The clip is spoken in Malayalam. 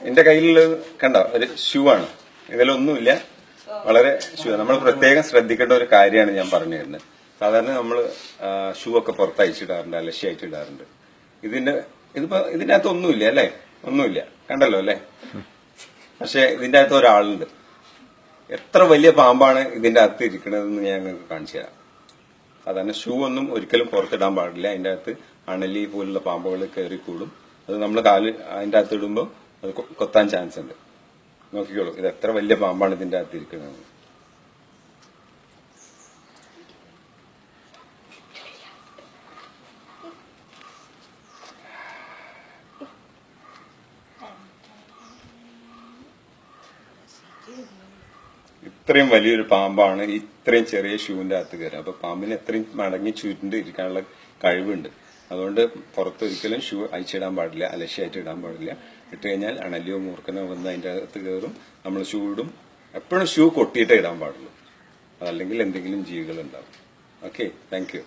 എന്റെ കയ്യിലുള്ളത് കണ്ടോ ഒരു ഷൂ ആണ്. ഇതിലൊന്നുമില്ല, വളരെ ഷൂ. നമ്മൾ പ്രത്യേകം ശ്രദ്ധിക്കേണ്ട ഒരു കാര്യമാണ് ഞാൻ പറഞ്ഞു തരുന്നത്. സാധാരണ നമ്മൾ ഷൂ ഒക്കെ പുറത്ത് അയച്ചിടാറുണ്ട്, അലക്ഷ്യ ഇടാറുണ്ട്. ഇതിന്റെ അകത്ത് ഒന്നുമില്ല അല്ലേ, ഒന്നുമില്ല, കണ്ടല്ലോ അല്ലേ. പക്ഷെ ഇതിന്റെ അകത്ത് ഒരാളുണ്ട്. എത്ര വലിയ പാമ്പാണ് ഇതിന്റെ അകത്ത് ഇരിക്കണതെന്ന് ഞാൻ നിങ്ങൾക്ക് കാണിച്ചു തരാം. സാധാരണ ഷൂ ഒന്നും ഒരിക്കലും പുറത്തിടാൻ പാടില്ല. അതിന്റെ അകത്ത് അണലി പോലുള്ള പാമ്പുകൾ കയറിക്കൂടും. അത് നമ്മൾ കാല് അതിന്റെ അകത്ത് ഇടുമ്പോൾ അത് കൊത്താൻ ചാൻസ് ഉണ്ട്. നോക്കിക്കോളൂ, ഇത് എത്ര വലിയ പാമ്പാണ് ഇതിന്റെ അകത്ത് ഇരിക്കുന്നത്. ഇത്രയും വലിയൊരു പാമ്പാണ് ഇത്രയും ചെറിയ ഷൂവിന്റെ അകത്ത് കയറുക. അപ്പൊ പാമ്പിന് എത്രയും മടങ്ങി ചുരുണ്ട് ഇരിക്കാനുള്ള കഴിവുണ്ട്. അതുകൊണ്ട് പുറത്തൊരിക്കലും ഷൂ അയച്ചിടാൻ പാടില്ല, അലക്ഷ്യമായിട്ട് ഇടാൻ പാടില്ല. ഇട്ട് കഴിഞ്ഞാൽ അണലിയോ മൂർഖനോ വന്ന് അതിന്റെ അകത്ത് കയറും. നമ്മൾ ഷൂ ഇടും. എപ്പോഴും ഷൂ കൊട്ടിയിട്ടേ ഇടാൻ പാടുള്ളൂ, അതല്ലെങ്കിൽ എന്തെങ്കിലും ജീവികൾ ഉണ്ടാവും. Okay, thank you.